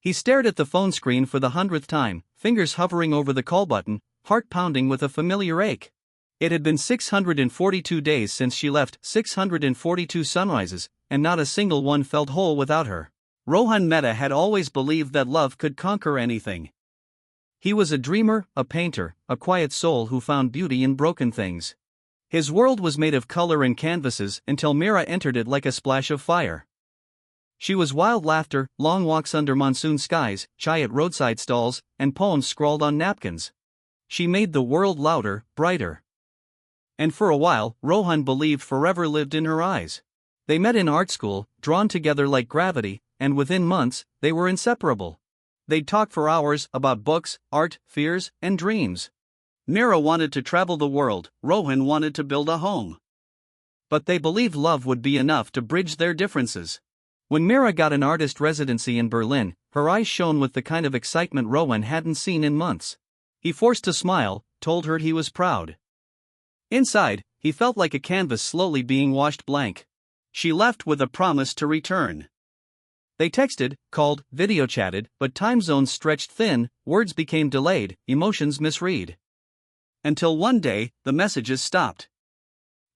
He stared at the phone screen for the 100th time, fingers hovering over the call button, heart pounding with a familiar ache. It had been 642 days since she left, 642 sunrises, and not a single one felt whole without her. Rohan Mehta had always believed that love could conquer anything. He was a dreamer, a painter, a quiet soul who found beauty in broken things. His world was made of color and canvases until Mira entered it like a splash of fire. She was wild laughter, long walks under monsoon skies, chai at roadside stalls, and poems scrawled on napkins. She made the world louder, brighter. And for a while, Rohan believed forever lived in her eyes. They met in art school, drawn together like gravity, and within months, they were inseparable. They'd talk for hours about books, art, fears, and dreams. Mira wanted to travel the world, Rohan wanted to build a home. But they believed love would be enough to bridge their differences. When Mira got an artist residency in Berlin, her eyes shone with the kind of excitement Rohan hadn't seen in months. He forced a smile, told her he was proud. Inside, he felt like a canvas slowly being washed blank. She left with a promise to return. They texted, called, video chatted, but time zones stretched thin, words became delayed, emotions misread. Until one day, the messages stopped.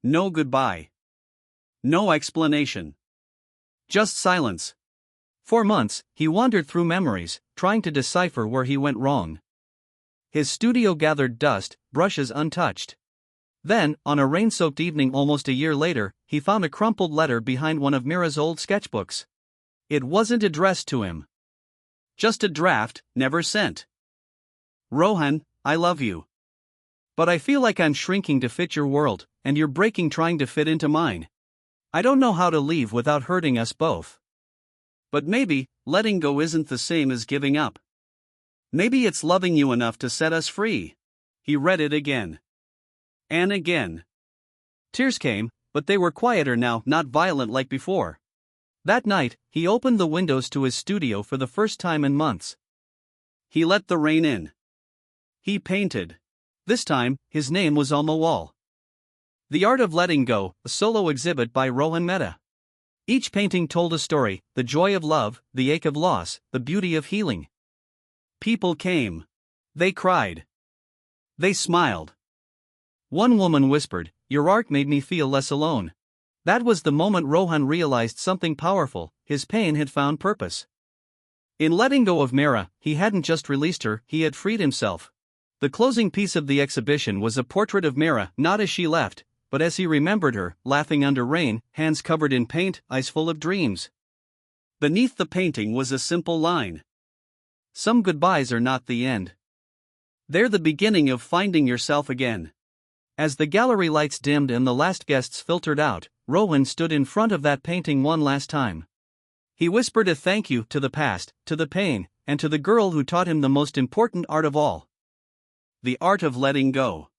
No goodbye. No explanation. Just silence. For months, he wandered through memories, trying to decipher where he went wrong. His studio gathered dust, brushes untouched. Then, on a rain-soaked evening almost a year later, he found a crumpled letter behind one of Mira's old sketchbooks. It wasn't addressed to him. Just a draft, never sent. Rohan, I love you. But I feel like I'm shrinking to fit your world, and you're breaking trying to fit into mine. I don't know how to leave without hurting us both. But maybe, letting go isn't the same as giving up. Maybe it's loving you enough to set us free. He read it again. And again. Tears came, but they were quieter now, not violent like before. That night, he opened the windows to his studio for the first time in months. He let the rain in. He painted. This time, his name was on the wall. The Art of Letting Go, a solo exhibit by Rohan Mehta. Each painting told a story, the joy of love, the ache of loss, the beauty of healing. People came. They cried. They smiled. One woman whispered, "Your art made me feel less alone." That was the moment Rohan realized something powerful, his pain had found purpose. In letting go of Mira, he hadn't just released her, he had freed himself. The closing piece of the exhibition was a portrait of Mira, not as she left, but as he remembered her, laughing under rain, hands covered in paint, eyes full of dreams. Beneath the painting was a simple line. Some goodbyes are not the end. They're the beginning of finding yourself again. As the gallery lights dimmed and the last guests filtered out, Rohan stood in front of that painting one last time. He whispered a thank you to the past, to the pain, and to the girl who taught him the most important art of all. The art of letting go.